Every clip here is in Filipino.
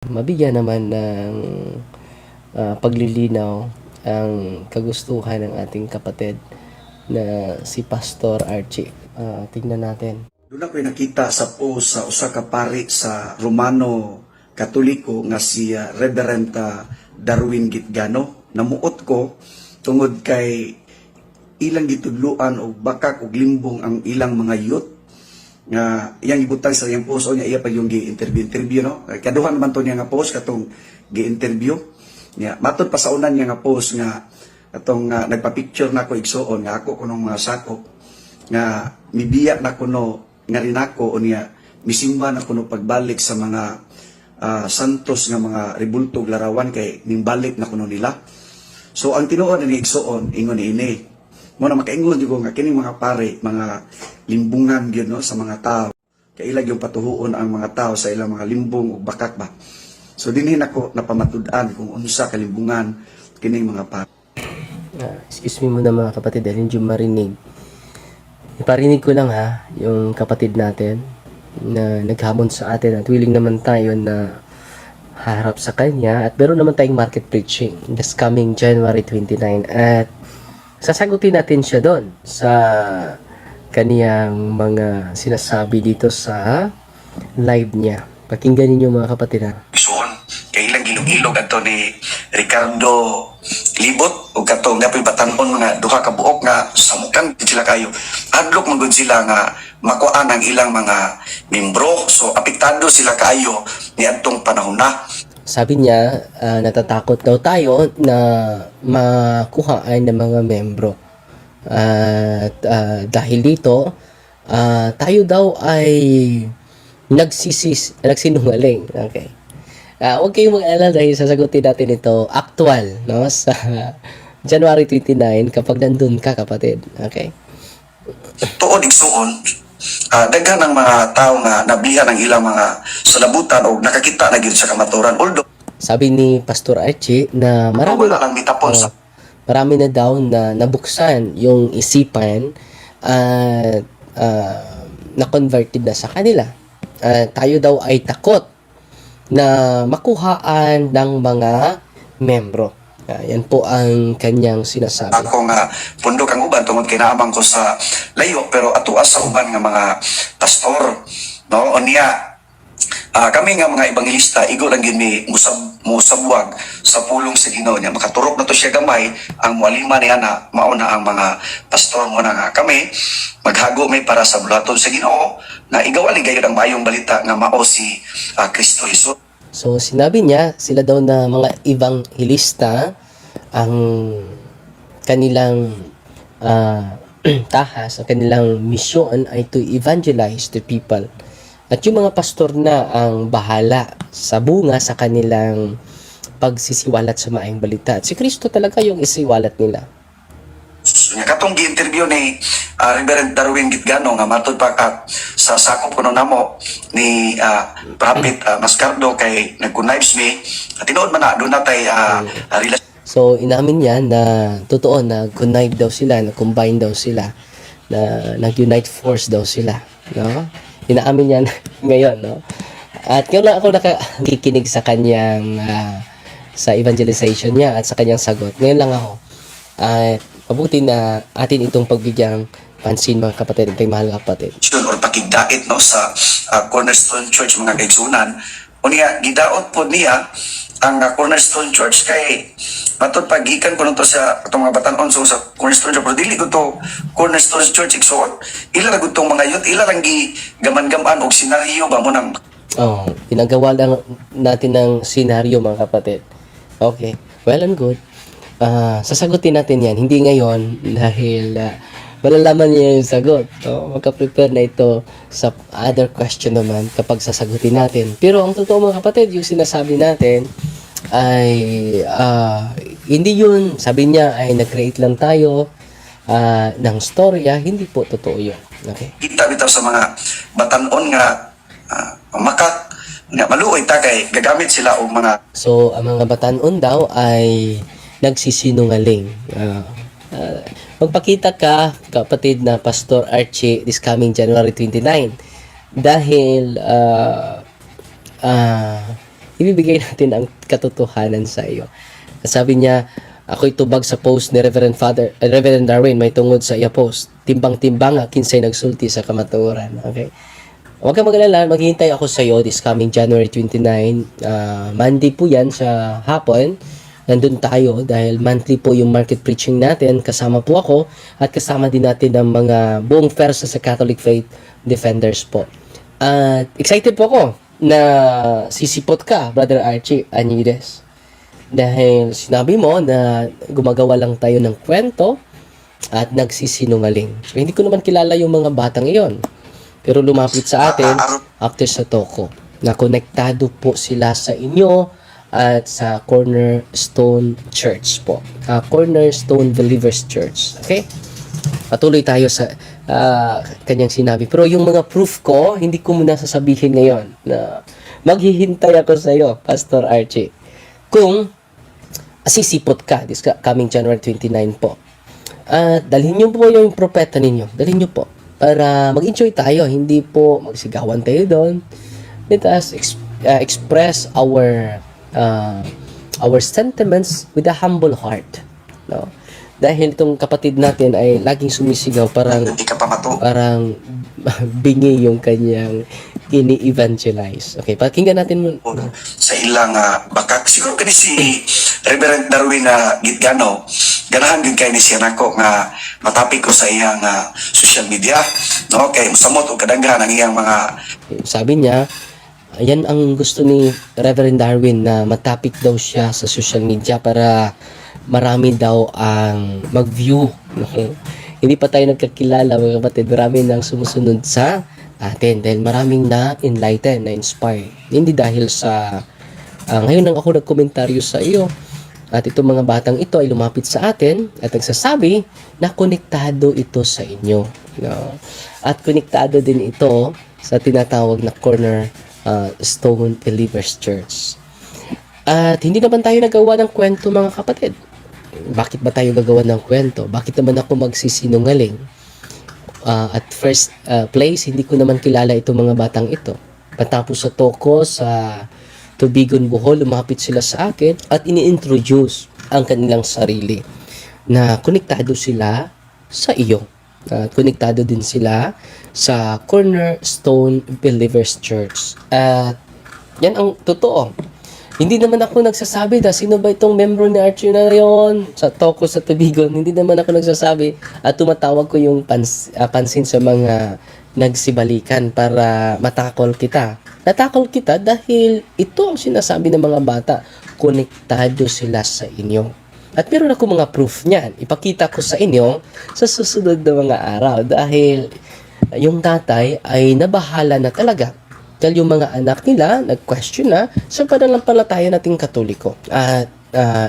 mabigyan naman ng paglilinaw ang kagustuhan ng ating kapatid na si Pastor Archie. Tingnan natin. Doon ako'y nakita sa post sa usa ka pari sa Romano Katoliko nga si Reverend Darwin Gitgano. Namuot ko tungod kay ilang gitudluan o bakak o limbong ang ilang mga youth nga iyang ibutang sa iyang post o niya iya pa yung gi-interview no. Kaduhan naman to niya nga post katong gi-interview. Niya matod pa sa unan niya nga post nga atong nagpa-picture na ko igsuon nga ako kunong mga sakop nga mibiya na kuno nga rin ako o niya misimba na kuno pagbalik sa mga santos nga mga rebultog larawan kay nimbalik na kuno nila. So ang tinuod ni igsuon ingon ni ini mo na makaingon gyud nga kining mga pare mga limbungan gyud no sa mga tao kay ilag yung patuhuon ang mga tao sa ilang mga limbong ug bakak ba. So dinhi nako napamatud-an kung unsa ka limbungan kining mga pare. Excuse me muna mga kapatid dahil hindi marinig. Iparinig ko lang ha, yung kapatid natin na naghamon sa atin at willing naman tayo na harap sa kanya at meron naman tayong market preaching this coming January 29 at sasagutin natin siya doon sa kaniyang mga sinasabi dito sa live niya. Pakinggan ninyo mga kapatid ha. Isuon kay ilang gilog-ilog adto ni Ricardo Libot ug katong napoy batan-on mga duha ka buok nga samukan sila kayo. Adlok man gud sila nga makuan ang ilang mga membro so apektado sila kayo ni adtong panahon na. Sabi niya, natatakot daw tayo na makuhaan ng mga membro. At dahil dito, tayo daw ay nagsinungaling. Okay. Huwag kayong mag-alala dahil sasagutin natin ito actual no? Sa January 29 kapag nandun ka kapatid. Okay. Tuod igsuon daghan ng mga tao nga nabihan ang ilang mga salabutan o nakakita na gyud sa kamaturan although sabi ni Pastor Archie na marami wala lang mitapon sa marami na daw na nabuksan yung isipan at na-converted na sa kanila. Tayo daw ay takot na makuhaan ng mga membro. Yan po ang kanyang sinasabi. Ako nga pundok ang uban tungod kay naamang ko sa layo pero atuas sa uban nga mga pastor no unya kami nga mga ebangelista igo lang gyud mi musabwag sa pulong sa Ginoo niya makaturok na to siya gamay ang mualima niya na mao na ang mga pastor mo na nga kami maghago may para sa bulaton sa Ginoo na igawali gayud ang mayong balita nga mao si Kristo Jesus. So sinabi niya sila daw na mga ebangelista ang kanilang tahas, ang kanilang misyon ay to evangelize the people. At yung mga pastor na ang bahala sa bunga sa kanilang pagsisiwalat sa maayong balita. At si Kristo talaga yung isiwalat nila. Katong gi-interview ni Reverend Darwin Gitgano nga matod pa sa sakop kuno namo ni Prophet Mascardo kay nag-knives me tinuod man na do natay relasyon. So inamin niya na totoo na connive daw sila, na combine daw sila, na nag-unite force daw sila, no? Inaamin niya ngayon, no? At ngayon lang ako nakikinig sa kanyang sa evangelization niya at sa kanyang sagot. Ngayon lang ako. At mabuti na atin itong pagbigyang pansin mga kapatid, kay mahal kapatid. Or pakigdait no sa Cornerstone Church mga kaigsunan. Unya gidaot po niya ang Cornerstone Church kay matod pagikan ko nito sa atong mga batan-on so sa Cornerstone Church pero dili ko to Cornerstone Church igsuon. Ila ra gud tong mga youth ila lang gi gaman-gaman og senaryo ba mo nang pinagawa lang natin ng senaryo mga kapatid. Okay, well and good. Sasagutin natin yan. Hindi ngayon dahil malalaman niya yung sagot. Magka-prepare na ito sa other question naman kapag sasagutin natin. Pero ang totoo mga kapatid, yung sinasabi natin ay hindi yun, sabi niya ay nag-create lang tayo ng storya. Hindi po totoo yun. Okay? Kita bitaw sa mga batan-on nga makat nga maluoy ta kay gagamit sila og mga so ang mga batanon daw ay nagsisinungaling. Magpakita ka kapatid na Pastor Archie this coming January 29 dahil ibibigay natin ang katotohanan sa iyo. Sabi niya, ako'y tubag sa post ni Reverend Darwin, may tungod sa iya post. Timbang-timbang, kinsay nagsulti sa kamatuoran. Okay? Huwag kang mag-alala, maghihintay ako sa iyo this coming January 29. Monday po yan sa hapon. Nandun tayo dahil monthly po yung market preaching natin. Kasama po ako at kasama din natin ang mga buong FERSA sa Catholic Faith Defenders po. At excited po ako na sisipot ka, Brother Archie Anides. Dahil sinabi mo na gumagawa lang tayo ng kwento at nagsisinungaling. So, hindi ko naman kilala yung mga batang iyon. Pero lumapit sa atin after sa toko na konektado po sila sa inyo at sa Cornerstone Church po. Cornerstone Believers Church. Okay? Patuloy tayo sa kanyang sinabi. Pero yung mga proof ko, hindi ko muna sasabihin ngayon na maghihintay ako sa iyo, Pastor Archie. Kung sisipot ka this coming January 29 po. Dalhin niyo po yung propeta ninyo. Dalhin niyo po. Para mag-enjoy tayo. Hindi po magsigawan tayo doon. Let us express our sentiments with a humble heart. No? Dahil itong kapatid natin ay laging sumisigaw parang bingi yung kanyang ini-evangelize. Okay, pakinggan natin mo. Sa ilang bakak. Siguro kani si Reverend Darwin Gitgano, ganahan din kay ni siya nako nga matapik ko sa iyang social media. No? Kay musamot o kadanghan ang iyang mga... Sabi niya, yan ang gusto ni Reverend Darwin na matapik daw siya sa social media para marami daw ang mag-view. Okay? Hindi pa tayo nagkakilala mga kapatid. Marami nang sumusunod sa atin dahil maraming na-enlighten, na-inspire. Hindi dahil sa ngayon lang ako nagkomentaryo sa iyo at itong mga batang ito ay lumapit sa atin at nagsasabi na konektado ito sa inyo. No? At konektado din ito sa tinatawag na Cornerstone Believers Church. At hindi naman tayo nagawa ng kwento mga kapatid. Bakit ba tayo gagawa ng kwento? Bakit naman ako magsisinungaling? At first place, hindi ko naman kilala itong mga batang ito. Patapos sa toko, sa Tubigon, Bohol, lumapit sila sa akin at ini-introduce ang kanilang sarili na konektado sila sa iyo. At konektado din sila sa Cornerstone Believers Church. At yan ang totoo. Hindi naman ako nagsasabi na sino ba itong membro ni Archie na yon sa toko sa Tubigon. Hindi naman ako nagsasabi at tumatawag ko yung pansin sa mga nagsibalikan para matakol kita. Natakol kita dahil ito ang sinasabi ng mga bata. Konektado sila sa inyo. At meron ako mga proof niyan. Ipakita ko sa inyo sa susunod na mga araw dahil yung tatay ay nabahala na talaga. Dahil yung mga anak nila, nag-question na sa pananampalataya nating Katoliko. At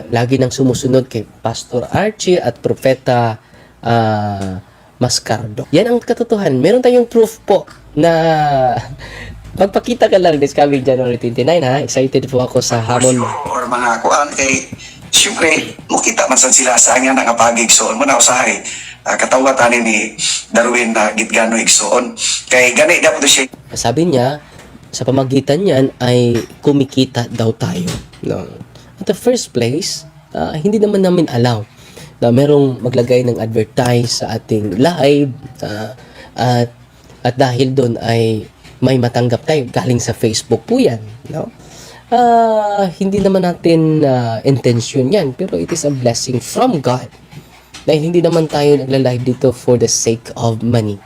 lagi nang sumusunod kay Pastor Archie at Propeta Mascardo. Yan ang katotohanan. Meron tayong proof po na magpakita ka lang this coming January 29 ha. Excited po ako sa hamon mo. Or mga kuan kay siyempre, mukita man sad sila sa nga nangapagig soon mo na usahay. Katawa tani ni Darwin Gitgano igsoon. Kay gani dapat siya. Sabi niya, sa pamagitan niyan ay kumikita daw tayo. No? At the first place, hindi naman namin alam na merong maglagay ng advertise sa ating live at dahil doon ay may matanggap tayo galing sa Facebook po yan. No? Hindi naman natin intention yan pero it is a blessing from God dahil hindi naman tayo nagla-live dito for the sake of money.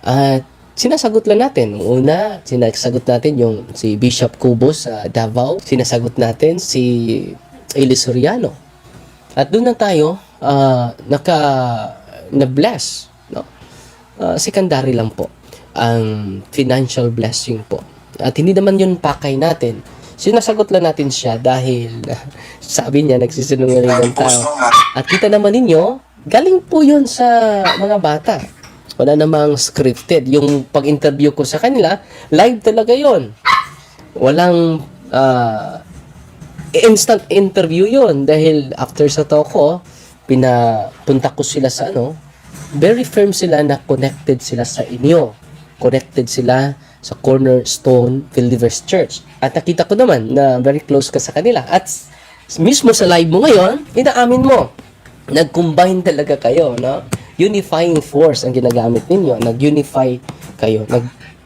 At sinasagot lang natin. Una, sinasagot natin yung si Bishop Kubo sa Davao. Sinasagot natin si Eli Soriano. At doon na tayo na-bless. No? Secondary lang po ang financial blessing po. At hindi naman yun pakay natin. Sinasagot lang natin siya dahil sabi niya nagsisinungaling ng tao. At kita naman ninyo, galing po yun sa mga bata. Wala namang scripted. Yung pag-interview ko sa kanila, live talaga yon. Walang instant interview yon dahil after sa toko, pinapunta ko sila sa very firm sila na connected sila sa inyo. Connected sila sa Cornerstone Believers Church. At nakita ko naman na very close ka sa kanila. At mismo sa live mo ngayon, inaamin mo, nag-combine talaga kayo, no? Unifying force ang ginagamit ninyo. Nag-unify kayo.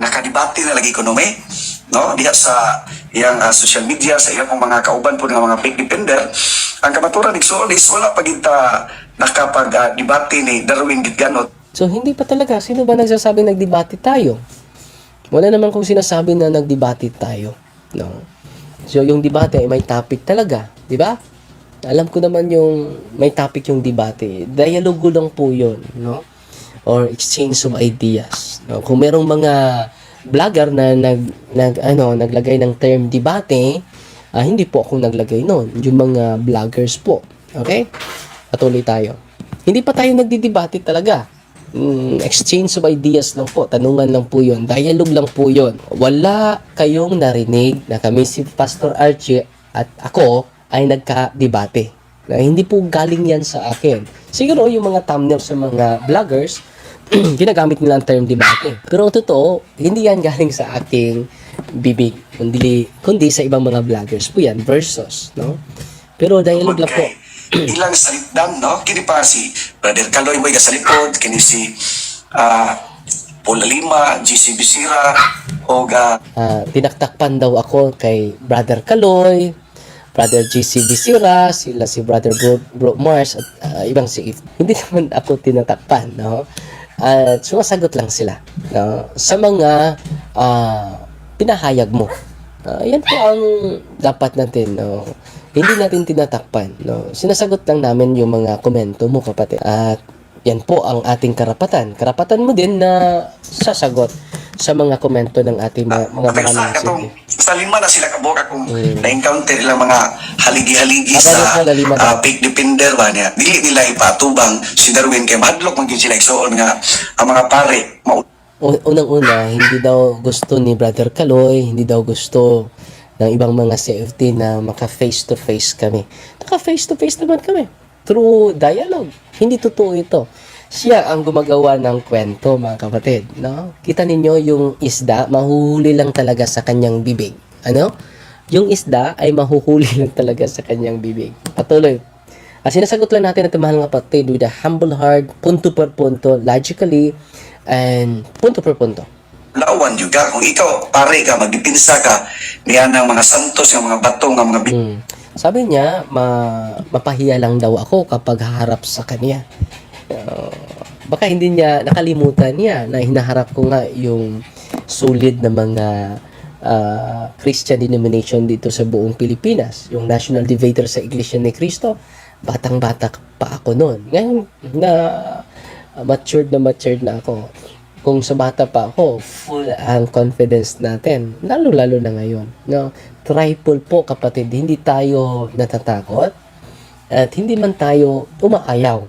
Nakadibati na lagi ko no, no? Diha sa iyang social media, sa iyang mga kauban po ng mga big defender, ang kamaturan ni Solis, wala pa kita nakapag-debate ni Darwin Gitgano. So, hindi pa talaga. Sino ba nagsasabing nagdebate tayo? Wala naman kung sinasabi na nagdebate tayo. No? So, yung debate ay may topic talaga. Di ba? Alam ko naman yung may topic yung debate. Dialogo lang po yun. No? Or exchange of ideas. No? Kung merong mga vlogger na naglagay ng term debate, hindi po ako naglagay nun. Yung mga vloggers po. Okay? Patuloy tayo. Hindi pa tayo nagdidebate talaga. Exchange of ideas lang po. Tanungan lang po yun. Dialogue lang po yun. Wala kayong narinig na kami si Pastor Archie at ako ay nagka-debate. Na hindi po galing yan sa akin. Siguro yung mga thumbnail sa mga vloggers, ginagamit nila ang term debate. Pero ang totoo, hindi yan galing sa aking bibig. Kundi sa ibang mga vloggers po yan. Versus. No? Pero dialogue lang po. Ilang salitdam, no? Kini pa si Brother Kaloy Boy sa likod, kini si Paul Lima, GC Bisira, o tinaktakpan daw ako kay Brother Kaloy, Brother GC Bisira, sila si Brother Bro Mars, at ibang si If. Hindi naman ako tinatakpan, no? At sumasagot lang sila, no? Sa mga pinahayag mo. Yan po ang dapat natin, no? Hindi natin tinatakpan, no? Sinasagot lang namin yung mga komento mo, kapatid. At yan po ang ating karapatan. Karapatan mo din na sasagot sa mga komento ng ating mga katong sa lima na sila kaboka kung na-encounter ilang mga haligi-haligi sa fake defender ba niya. Dili nila ipatubang si Darwin kay madlock maging sila igsoon nga ang mga pare unang-una, hindi daw gusto ni Brother Kaloy, hindi daw gusto ng ibang mga CFT na maka face-to-face kami. Naka face-to-face naman kami. Through dialogue. Hindi totoo ito. Siya ang gumagawa ng kwento, mga kapatid. No? Kita ninyo yung isda, mahuhuli lang talaga sa kanyang bibig. Ano? Yung isda ay mahuhuli lang talaga sa kanyang bibig. Patuloy. Sinasagot lang natin ito, mahal nga kapatid, with a humble heart, punto per punto, logically, and punto per punto. Lawan juga kung ikaw pare ka magdipinsa ka niya ng mga santos ng mga bato ng mga Sabi niya mapahiya lang daw ako kapag haharap sa kanya. Baka hindi niya nakalimutan niya na hinaharap ko nga yung solid na mga Christian denomination dito sa buong Pilipinas, yung national debater sa Iglesia ni Cristo. Batang-bata pa ako noon. Ngayon na matured na ako. Kung sa bata pa ako, full ang confidence natin. Lalo-lalo na ngayon. No? Triple po, kapatid. Hindi tayo natatakot at hindi man tayo umaayaw.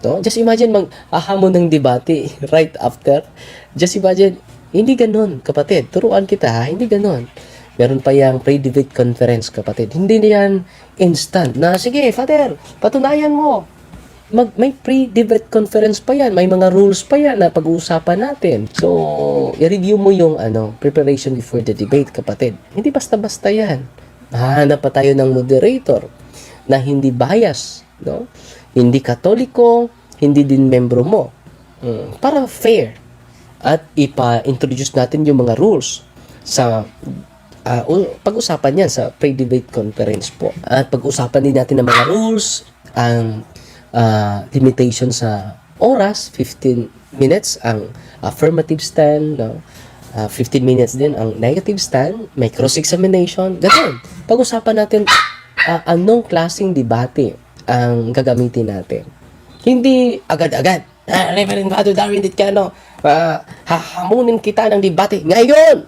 No? Just imagine mag-ahamon ng debate right after. Just imagine, hindi ganun, kapatid. Turuan kita, ha? Hindi ganun. Meron pa yung pre-debate conference, kapatid. Hindi na yan instant. Na, sige, Father, patunayan mo. May pre-debate conference pa yan. May mga rules pa yan na pag-uusapan natin. So, i-review mo yung preparation before the debate, kapatid. Hindi basta-basta yan. Hahanap pa tayo ng moderator na hindi bias, no? Hindi katoliko, hindi din membro mo. Para fair. At ipa-introduce natin yung mga rules sa pag-usapan yan sa pre-debate conference po. At pag-usapan din natin ng mga rules, ang limitation sa oras, 15 minutes ang affirmative stand, no? 15 minutes din ang negative stand, may cross-examination, ganun. Pag-usapan natin anong klaseng debate ang gagamitin natin. Hindi agad-agad, Reverend Father Darwin Gitgano, hahamunin kita ng debate ngayon.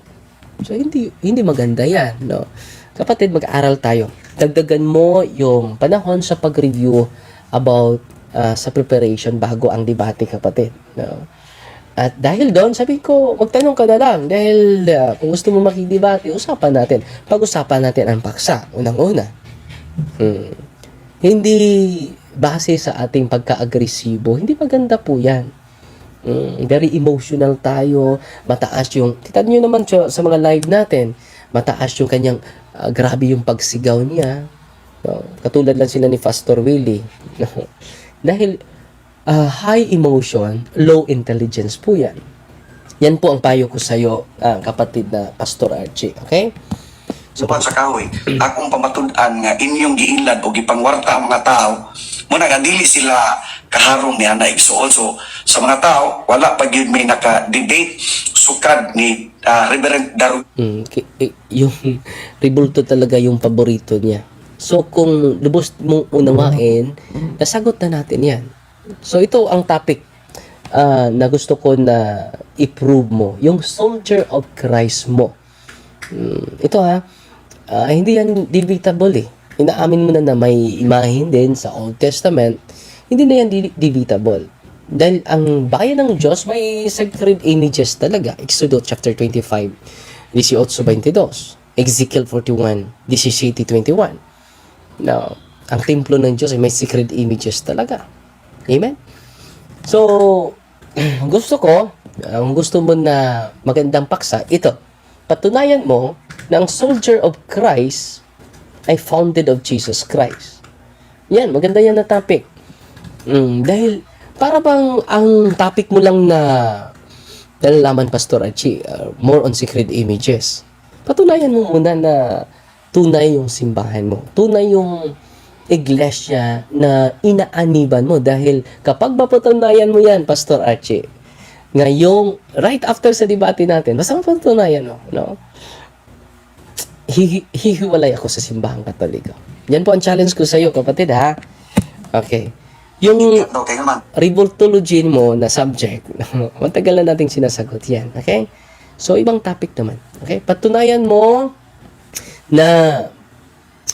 So, hindi maganda yan, no? Kapatid, mag-aral tayo. Dagdagan mo yung panahon sa pag-review about sa preparation bago ang debate, kapatid. No? At dahil doon, sabi ko, magtanong ka na lang. Dahil kung gusto mo makidebate, usapan natin. Pag-usapan natin ang paksa, unang-una. Hindi base sa ating pagka-agresibo. Hindi maganda po yan. Very emotional tayo. Mataas yung, kita nyo naman sa mga live natin, mataas yung kanyang, grabe yung pagsigaw niya. No? Katulad lang sila ni Pastor Willie. Dahil, high emotion, low intelligence po yan. Yan po ang payo ko sa iyo, kapatid na Pastor Archie. Okay? Supan sa kahoy, akong pamatud-an nga inyong giilad o gipangwarta ang mga tao, muna nga dili sila kaharong ni Ana Igsool. So, sa mga tao, wala pa yun may naka-debate sukad ni Reverend Darwin. Yung Ribulto talaga yung paborito niya. So, kung lubos mong unawain, nasagot na natin yan. So, ito ang topic na gusto ko na i-prove mo. Yung soldier of Christ mo. Ito hindi yan debatable eh. Inaamin mo na may imahin din sa Old Testament, hindi na yan debatable. Dahil ang bayan ng Diyos may sacred images talaga. Exodus chapter 25, 18:22. Ezekiel 41, 17:21. Now, ang templo ng Diyos ay may sacred images talaga. Amen? So, gusto mo na magandang paksa, ito. Patunayan mo na ang soldier of Christ ay founded of Jesus Christ. Yan, maganda yan na topic. Dahil, para bang ang topic mo lang na nalalaman, Pastor Archie, more on sacred images. Patunayan mo muna na tunay yung simbahan mo. Tunay yung iglesia na inaaniban mo. Dahil kapag mapatunayan mo yan, Pastor Archie, ngayong, right after sa debate natin, basta mapatunayan mo, no? Hihiwalay ako sa simbahang Katoliko. Yan po ang challenge ko sa iyo, kapatid, ha? Okay. Yung revoltology mo na subject, matagal na nating sinasagot yan. Okay? So, ibang topic naman. Okay? Patunayan mo na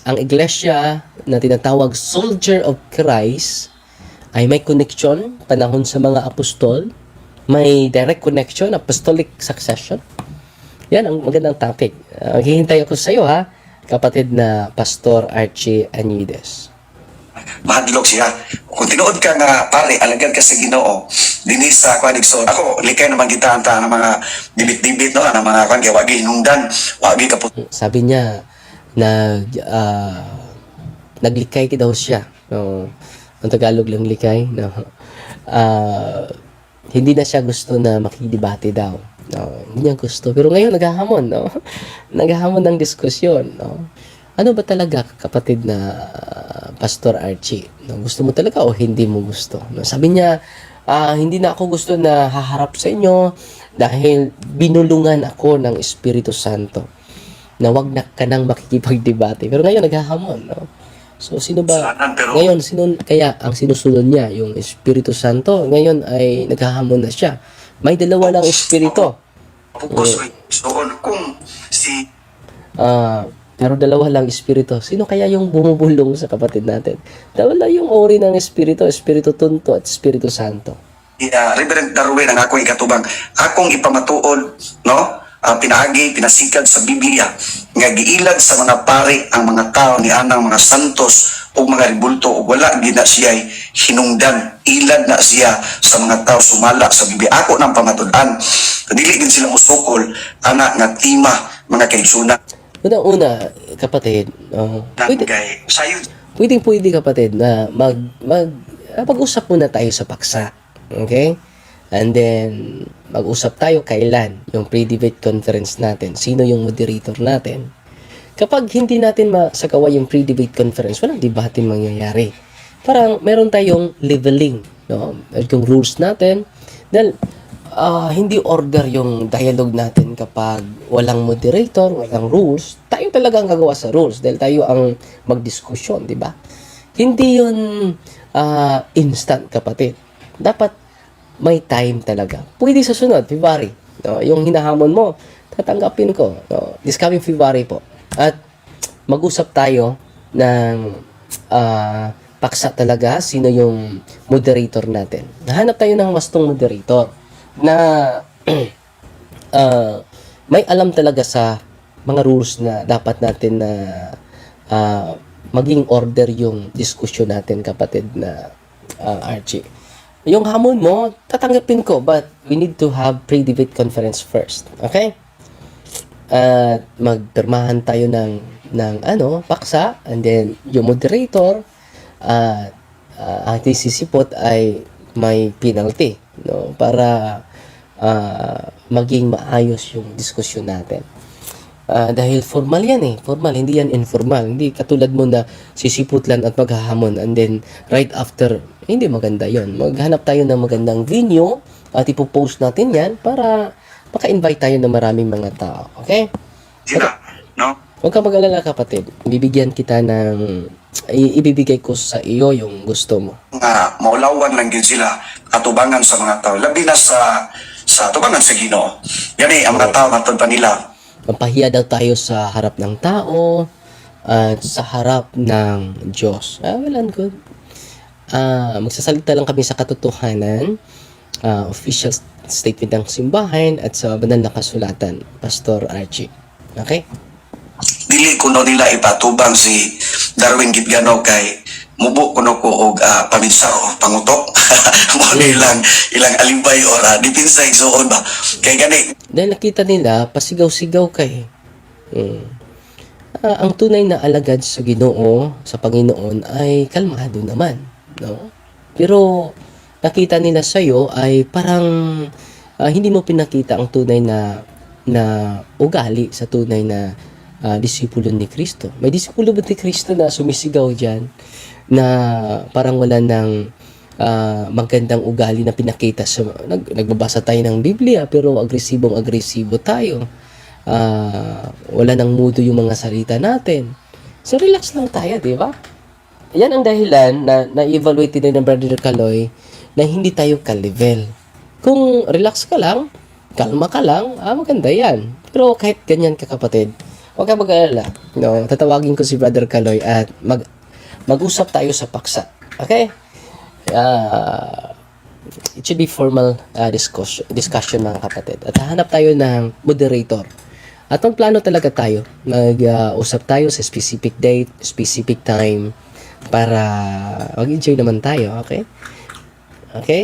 ang iglesia na tinatawag soldier of Christ ay may connection panahon sa mga apostol, may direct connection, apostolic succession. Yan ang magandang topic. Maghihintay ako sa iyo, ha, kapatid na Pastor Archie Anides. Mahadlok siya. Kung tinuod ka nga, pare, alagad ka sa Ginoo, dinis sa Igsool. Ako, likay naman kita ng mga dibit-dibit, no, ng mga kaya wagi hinungdan, wagi kaput. Sabi niya, naglikay daw siya. No? Ang Tagalog lang likay. No? Hindi na siya gusto na makidebate daw. No, hindi niya gusto. Pero ngayon, naghahamon, no? Naghahamon ng diskusyon, no? Ano ba talaga, kapatid na Pastor Archie? No, gusto mo talaga o hindi mo gusto? No, sabi niya, hindi na ako gusto na haharap sa inyo dahil binulungan ako ng Espiritu Santo na wag na ka nang makikipagdebate. Pero ngayon, naghahamon, no? So, sino ba? Ngayon, kaya ang sinusunod niya, yung Espiritu Santo, ngayon ay naghahamon na siya. May dalawa lang espiritu. Pero dalawa lang espiritu. Sino kaya yung bumubulong sa kapatid natin? Dalawa yung ori ng espiritu, Espiritu Tunto at Espiritu Santo. Reverend Darwin, ang akong ikatubang, akong ipamatuod, no? Pinaagi, pinasikad sa Biblia, nga giilad sa mga pari ang mga tao ni anang mga santos o mga ribulto o wala gina siya hinungdan, ilad na siya sa mga tao sumala sa Biblia. Ako nang pamatudan, dili din sila musukol, anak nga tima, mga kaigsunan. Una, kapatid, pwede kapatid na mag-usap muna tayo sa paksa. Okay? And then, mag-usap tayo kailan yung pre-debate conference natin. Sino yung moderator natin? Kapag hindi natin masagawa yung pre-debate conference, walang debate mangyayari. Parang meron tayong leveling, no? Yung rules natin. Dahil, hindi order yung dialogue natin kapag walang moderator, walang rules. Tayo talaga ang gagawa sa rules dahil tayo ang magdiskusyon, di ba? Hindi yun instant, kapatid. Dapat may time talaga. Pwede sa sunod, February. No, yung hinahamon mo, tatanggapin ko. No, this coming February po. At mag-usap tayo ng paksa talaga sino yung moderator natin. Nahanap tayo ng wastong moderator na may alam talaga sa mga rules na dapat natin na maging order yung diskusyon natin, kapatid na Archie. yung hamon mo, tatanggapin ko, but we need to have pre-debate conference first. Okay? At magpirmahan tayo ng paksa, and then yung moderator at ating sisipot ay may penalty, no, para maging maayos yung diskusyon natin. Dahil formal yan formal, hindi yan informal. Hindi katulad mo na sisipot lang at maghahamon, and then right after, hindi maganda yon. Maghanap tayo ng magandang venue at ipopost natin yan para maka-invite tayo ng maraming mga tao. Okay? Sila, no? Huwag kang mag-alala, kapatid. Bibigyan kita ng ibibigay ko sa iyo yung gusto mo. Nga maulawan lang din sila atubangan sa mga tao, labi na sa atubangan sa Ginoo. Gani ang mga tao matod pa nila. Mapahiya daw tayo sa harap ng tao at sa harap ng Diyos. Well and good. Magsasalita lang kami sa katotohanan, official statement ng simbahan at sa banal na kasulatan, Pastor Archie. Okay? Dili kuno nila ipatubang si Darwin Gitgano kay mubo kuno ko og paminsa o pangutok. Mo ilang alibay or dipinsa igsuon ba. Kay gani Dahil nakita nila, pasigaw-sigaw kay. Ang tunay na alagad sa Ginoo, sa Panginoon, ay kalmado naman. No? Pero nakita nila sa'yo ay parang hindi mo pinakita ang tunay na ugali sa tunay na disipulo ni Kristo. May disipulo ba ni Kristo na sumisigaw dyan na parang wala ng magandang ugali na pinakita sa nagbabasa tayo ng Biblia pero agresibo tayo. Wala nang mudo yung mga salita natin. So relax lang tayo, di ba? Yan ang dahilan na evaluate din ng Brother Kaloy na hindi tayo ka-level. Kung relax ka lang, kalma ka lang, maganda yan. Pero kahit ganyan ka, kapatid, huwag ka mag-alala. No, tatawagin ko si Brother Kaloy at mag-usap tayo sa paksa. Okay? It should be formal discussion mga kapatid. At hahanap tayo ng moderator. At magplano talaga tayo. Mag-usap tayo sa specific date, specific time para mag-enjoy naman tayo. Okay? Okay?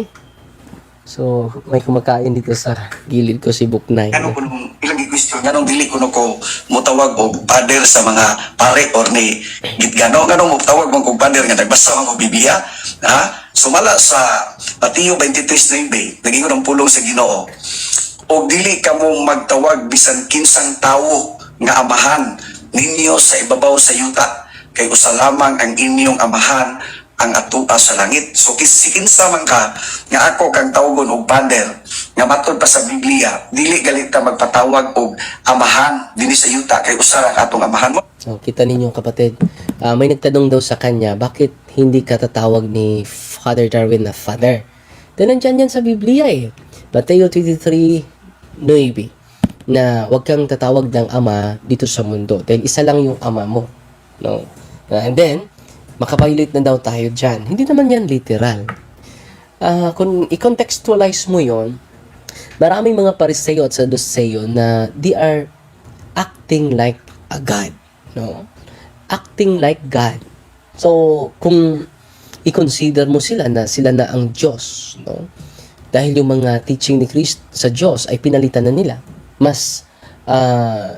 So, may kumakain dito sa gilid ko si Buknay. Ganong kuno ilang question ganong dili kuno ko mutawag og pader sa mga pare or ni Gitgano ganong mutawag mo kog pader nga nagbasa man og Biblia ha sumala sa Mateo 23:9 nagingon ang pulong sa Ginoo og dili kamo magtawag bisan kinsang tawo nga amahan ninyo sa ibabaw sa yuta kay usa lamang ang inyong amahan ang atua sa langit. So kinsa man ka nga ako kang tawgon og pader nga matod pa sa Biblia dili galit ta magpatawag og amahan dinhi sa yuta kay usa ra atong amahan mo. So, kita ninyo kapatid, may nagtanong daw sa kanya, bakit hindi ka tatawag ni Father Darwin na Father? Dahil nandyan yan sa Biblia Mateo 23:9 na huwag kang tatawag ng ama dito sa mundo dahil isa lang yung ama mo. No? And then, makabiolate na daw tayo dyan. Hindi naman yan literal. Kung i-contextualize mo yon, maraming mga Pariseo at Saduseo na they are acting like a God. No? Acting like God. So, kung i-consider mo sila na ang Diyos, no? Dahil yung mga teaching ni Christ sa Diyos ay pinalitan na nila. Mas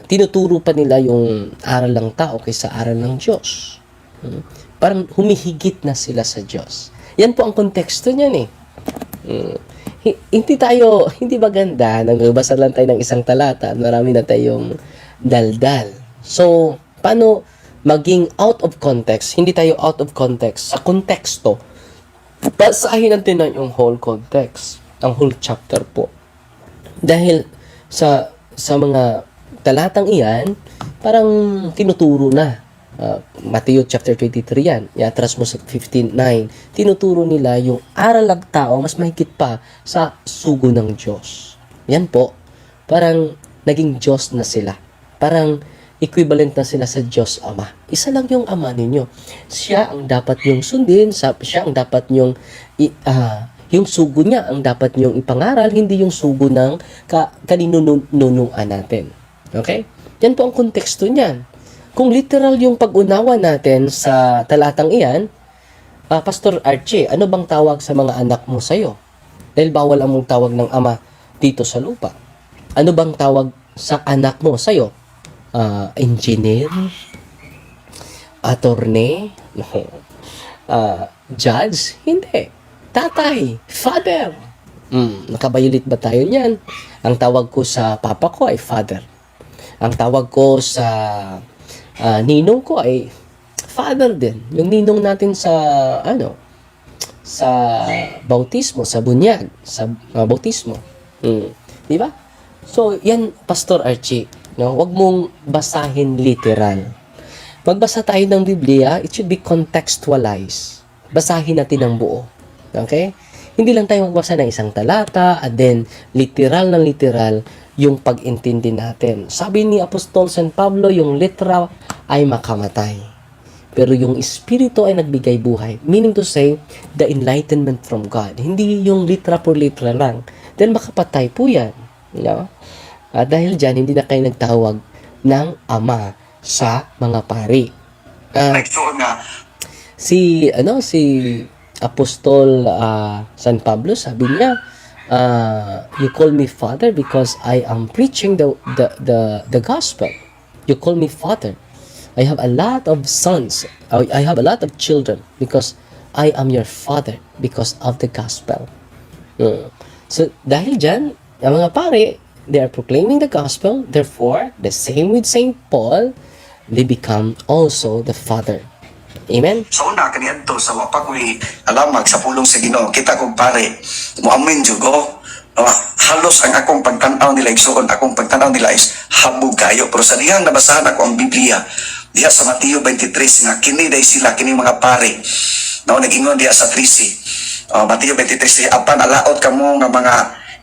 tinuturo pa nila yung aral ng tao kaysa aral ng Diyos. Parang humihigit na sila sa Diyos. Yan po ang konteksto niyan Hindi maganda, nagbabasa lang tayo ng isang talata at marami na tayong daldal. So, paano maging out of context? Hindi tayo out of context. Sa konteksto, basahin natin na yung whole context, ang whole chapter po. Dahil sa mga talatang iyan, parang tinuturo na. Mateo chapter 23 yan. Iatras mo sa 15:9. Tinuturo nila yung aral ng tao mas mahigit pa sa sugo ng Diyos. Yan po. Parang naging Diyos na sila. Parang equivalent na sila sa Diyos Ama. Isa lang yung Ama ninyo. Siya ang dapat nyong sundin. Siya ang dapat nyong yung sugo niya ang dapat nyong ipangaral, hindi yung sugo ng kaninununuan natin. Okay? Yan po ang konteksto niyan. Kung literal yung pag-unawa natin sa talatang iyan, Pastor Archie, ano bang tawag sa mga anak mo sa'yo? Dahil bawal ang mong tawag ng ama dito sa lupa. Ano bang tawag sa anak mo sa'yo? Engineer? Attorney? Judge? Hindi. Tatay? Father? Nakabayulit ba tayo niyan? Ang tawag ko sa papa ko ay father. Ang tawag ko sa ninong ko ay father din. Yung ninong natin sa sa bautismo, sa bunyag, sa bautismo. Di ba? So, yan, Pastor Archie. No? Huwag mong basahin literal. Magbasa tayo ng Biblia, it should be contextualized. Basahin natin ang buo. Okay? Hindi lang tayo magbasa ng isang talata and then literal ng literal yung pag-intindi natin. Sabi ni Apostol San Pablo, yung literal ay makamatay. Pero yung espiritu ay nagbigay buhay. Meaning to say, the enlightenment from God. Hindi yung literal por literal lang. Then makapatay po yan. No? Dahil dyan, hindi na kayo nagtawag ng ama sa mga pari. Si Apostol San Pablo, sabi niya, you call me father because I am preaching the gospel. You call me father. I have a lot of sons. I have a lot of children because I am your father because of the gospel. So, dahil dyan, ang mga pare, they are proclaiming the gospel. Therefore, the same with Saint Paul, they become also the father. Amen? Sa una, kaniadto sa wapakoy alamag sa pulong sa Ginoo, kita kong pare, muamin jugo, halos ang akong pagtanaw nila igsuon, akong pagtanaw nila is habog kayo. Pero sa dihang nabasahan ako ang Biblia, diha sa Mateo 23, nga kini day sila, kini mga pare, na nag-ingon diha sa 13. Mateo 23, apan alaot kamo nga mga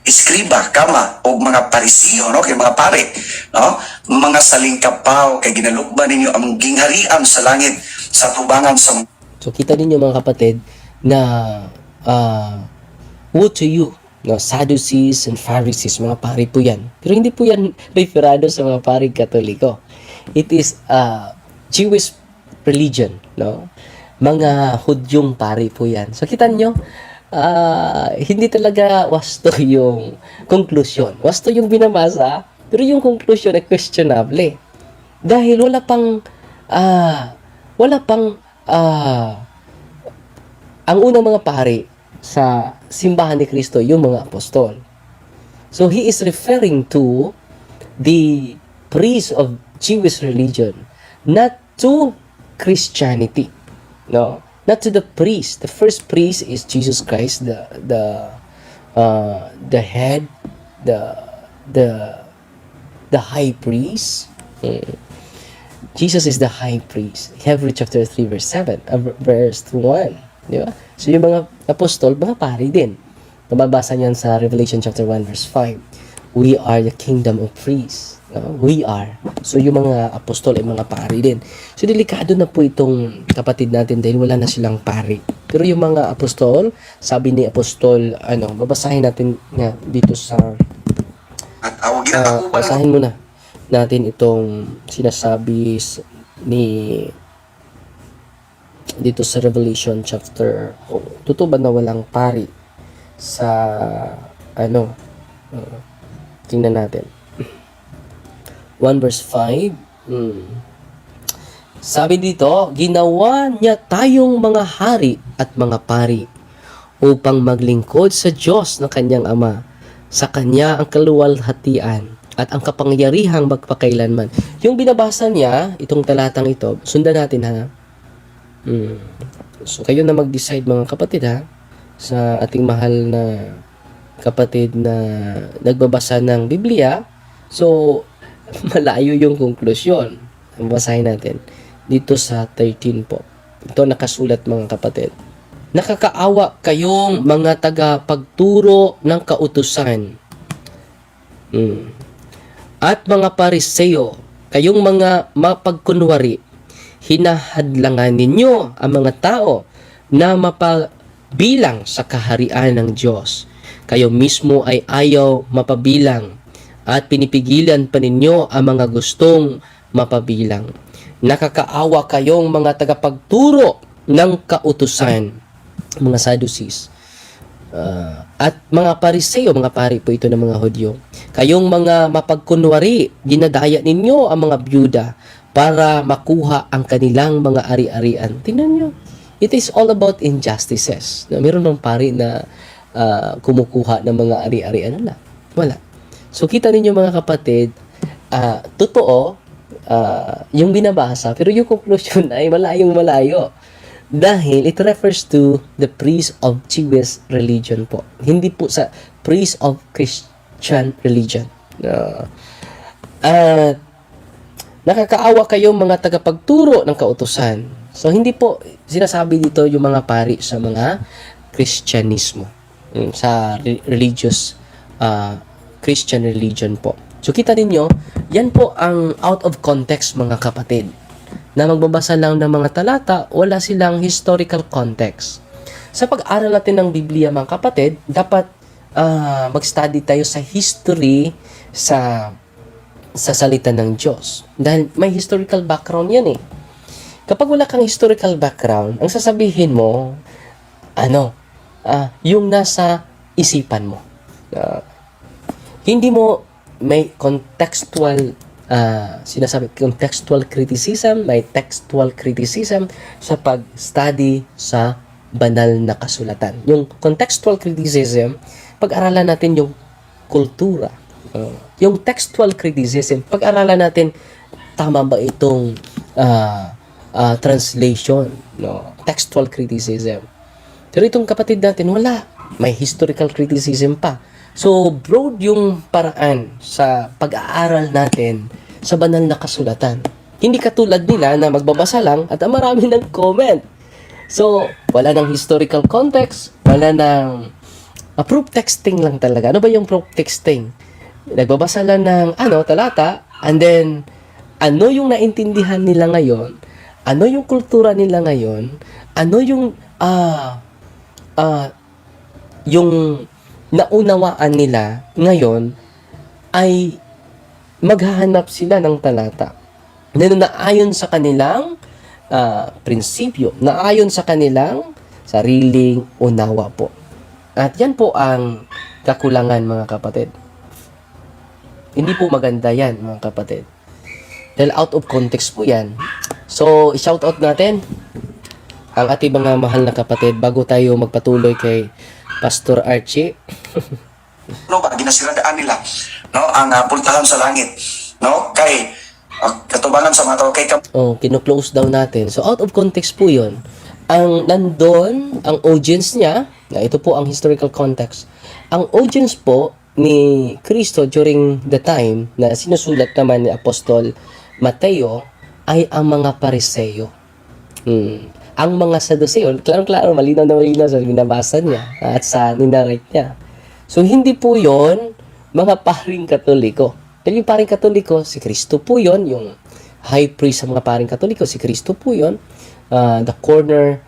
iskriba, kama, o mga parisiyo, no? Kay mga pare, no? Mga salingkapaw, kay ginalukban ninyo ang gingharian sa langit, sa tubangan sa... So, kita ninyo mga kapatid na woe to you, no? Sadducees and Pharisees, mga pari po yan. Pero hindi po yan referado sa mga pari Katoliko. It is Jewish religion, no? Mga Hudyong pari po yan. So, kita nyo, hindi talaga wasto yung conclusion. Wasto yung binabasa, pero yung conclusion ay questionable. Dahil wala pang ang unang mga pari sa simbahan ni Kristo, yung mga apostol. So, he is referring to the priest of Jewish religion, not to Christianity. No? Not to the priest. The first priest is Jesus Christ, the head, the high priest. Jesus is the high priest. Hebrews chapter 3 verse 7, verse 1, di ba? So yung mga apostol, mga pari din. Mababasa niyan sa Revelation chapter 1 verse 5. We are the kingdom of priests. No? We are. So yung mga apostol ay mga pari din. So delikado na po itong kapatid natin dahil wala na silang pari. Pero yung mga apostol, sabi ni apostol, babasahin natin nga dito sa basahin muna natin itong sinasabi ni dito sa Revelation chapter totoo ba na walang pari sa tingnan natin 1 verse 5. Sabi dito, ginawa niya tayong mga hari at mga pari upang maglingkod sa Diyos na kanyang Ama. Sa kanya ang kaluwalhatian at ang kapangyarihang magpakailanman. Yung binabasa niya, itong talatang ito, sundan natin ha. So kayo na mag-decide mga kapatid ha, sa ating mahal na kapatid na nagbabasa ng Biblia. So, malayo yung konklusyon. Basahin natin dito sa 13 po. Ito nakasulat mga kapatid. Nakakaawa kayong mga tagapagturo ng kautusan at mga Pariseo, kayong mga mapagkunwari, hinahadlangan ninyo ang mga tao na mapabilang sa kaharian ng Diyos. Kayo mismo ay ayaw mapabilang at pinipigilan pa ninyo ang mga gustong mapabilang. Nakakaawa kayong mga tagapagturo ng kautusan, mga Sadducees, at mga Pariseo, mga pari po ito ng mga Hudyo. Kayong mga mapagkunwari, dinadaya ninyo ang mga byuda para makuha ang kanilang mga ari-arian. Tingnan nyo, it is all about injustices. Meron ng pari na kumukuha ng mga ari-arian. Wala. So kita ninyo mga kapatid, totoo yung binabasa, pero yung conclusion ay malayong malayo. Dahil it refers to the priest of Jewish religion po. Hindi po sa priest of Christian religion. At nakakaawa kayong mga tagapagturo ng kautusan. So hindi po sinasabi dito yung mga pari sa mga Kristyanismo, sa religious Christian religion po. So kita ninyo, yan po ang out of context mga kapatid, na magbabasa lang ng mga talata, wala silang historical context. Sa pag-aral natin ng Biblia mga kapatid, dapat mag-study tayo sa history sa salita ng Diyos. Dahil may historical background yan eh. Kapag wala kang historical background, ang sasabihin mo, yung nasa isipan mo. Hindi mo may contextual contextual criticism, may textual criticism sa pag-study sa banal na kasulatan. Yung contextual criticism, pag-aralan natin yung kultura. Yung textual criticism, pag-aralan natin tama ba itong translation, no? Textual criticism. Pero itong kapatid natin, wala. May historical criticism pa. So, broad yung paraan sa pag-aaral natin sa banal na kasulatan. Hindi katulad nila na magbabasa lang at marami ng comment. So, wala ng historical context, wala ng proof texting lang talaga. Ano ba yung proof texting? Nagbabasa lang ng talata, and then ano yung naintindihan nila ngayon, ano yung kultura nila ngayon, ano yung naunawaan nila ngayon, ay maghahanap sila ng talata na naayon sa kanilang prinsipyo, naayon sa kanilang sariling unawa po. At yan po ang kakulangan mga kapatid. Hindi po maganda yan mga kapatid. Dahil out of context po yan. So, i-shout out natin ang ating mga mahal na kapatid bago tayo magpatuloy kay Pastor Archie. Ginasirandaan nila, no, ang puntahan sa langit, no, kay katubanan sa mga tao kay kino-close down natin. So out of context po 'yon. Ang nandun, ang audience niya, na ito po ang historical context. Ang audience po ni Kristo during the time na sinusulat naman ni Apostol Mateo ay ang mga Pariseo. Ang mga Sadduceo, klaro-klaro, malinaw na malinaw sa binabasa niya at sa ninarate niya. So, hindi po yon mga paring Katoliko. Dahil yung paring Katoliko, si Kristo po yon, yung high priest sa mga paring Katoliko, si Kristo po yon, the corner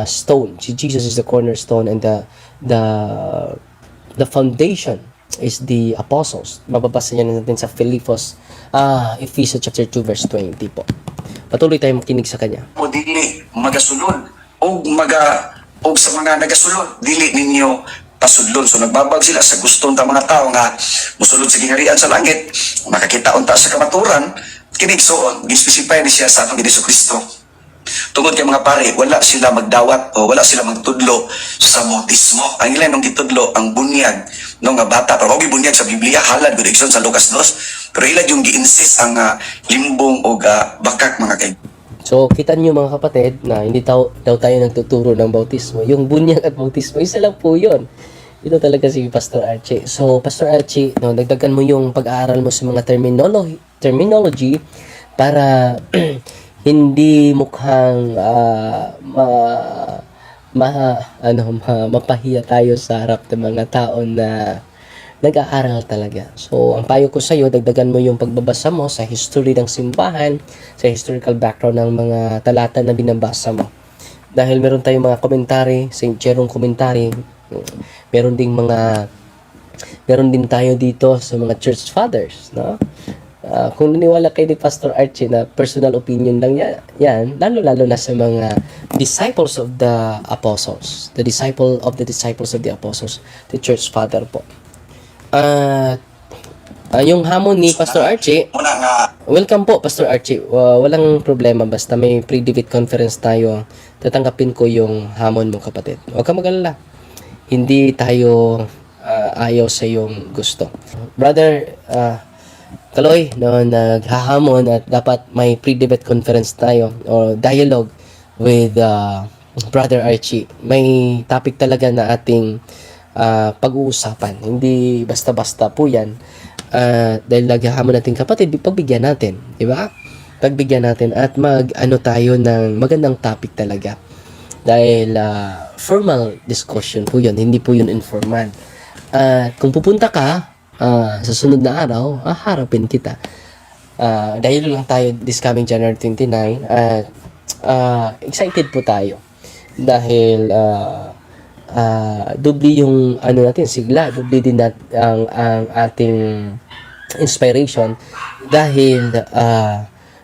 stone. Si Jesus is the cornerstone, and the foundation is the apostles. Mababasa niya natin sa Ephesians chapter 2 verse 20 po. Patuloy tayong makinig sa kanya. O dili magasulod o sa mga nagasulod, dili ninyo pasudlon. So nagbabag sila sa gustong ta mga tao nga musulod sa gingharian sa langit, makakita unta sa kamaturan, kinigsoon, gispecify ni siya sa atong Hesus Kristo. Tungod kay mga pare, wala sila magdawat o wala sila magtudlo sa bautismo. Ang ilan nung gitudlo ang bunyag no nga bata, pero huwag bunyag sa Biblia, halad good sa Lucas 2, pero ilan yung gi-insist ang limbong o bakak mga kay. So, kita niyo mga kapatid na hindi daw tayo nagtuturo ng bautismo. Yung bunyag at bautismo, isa lang po yun. Ito talaga si Pastor Archie. So, Pastor Archie, dagdagan mo yung pag-aaral mo sa mga terminology para hindi mukhang mapahiya tayo sa harap ng mga tao na nag-aaral talaga. So, ang payo ko sa iyo, dagdagan mo yung pagbabasa mo sa history ng simbahan, sa historical background ng mga talata na binabasa mo. Dahil meron tayong mga komentary, St. Jerome commentary, meron din tayo dito sa mga church fathers, no? Kung naniwala kayo ni Pastor Archie na personal opinion lang yan, lalo-lalo na sa mga disciples of the apostles, the disciples of the apostles, the church father po. Yung hamon ni Pastor Archie, welcome po Pastor Archie. Walang problema, basta may pre-debate conference tayo, tatanggapin ko yung hamon mo, kapatid. Huwag kang mag-alala. Hindi tayo ayaw sa iyong gusto. Brother Kaloy, no, naghahamon at dapat may pre-debate conference tayo or dialogue with Brother Archie. May topic talaga na ating pag-uusapan. Hindi basta-basta po yan. Dahil naghahamon natin kapatid, pagbigyan natin. Diba? Pagbigyan natin at mag-ano tayo ng magandang topic talaga. Dahil formal discussion po yun, hindi po yun informal. Kung pupunta ka, sa sunod na araw, harapin kita. Dahil lang tayo this coming January 29 at excited po tayo. Dahil doble yung ano natin, sigla, doble din ang ating inspiration dahil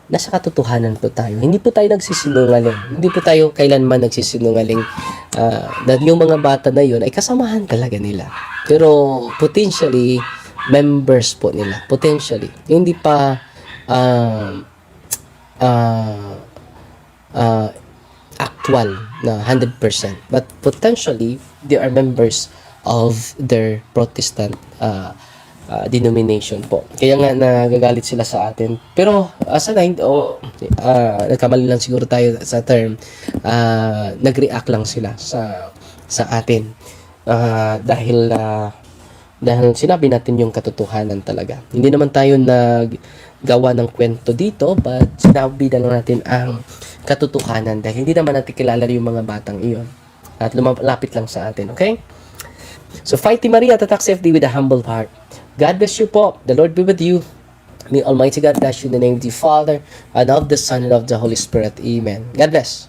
nasa katotohanan po tayo. Hindi po tayo nagsisinungaling. Hindi po tayo kailanman nagsisinungaling. Yung mga bata na yun ay kasamahan talaga nila. Pero potentially, members po nila. Potentially. Hindi pa actual na 100%. But potentially, they are members of their Protestant denomination po. Kaya nga nagagalit sila sa atin. Pero sana nagkamali lang siguro tayo sa term. Nag-react lang sila sa atin. Dahil sinabi natin yung katotohanan talaga. Hindi naman tayo naggawa ng kwento dito, but sinabi na lang natin ang katotohanan dahil hindi naman natin kilala yung mga batang iyon. At lumapit lang sa atin, okay? So, Fighty Maria, Tatak CFD with a humble heart. God bless you po. The Lord be with you. May Almighty God bless you in the name of the Father, and of the Son, and of the Holy Spirit. Amen. God bless.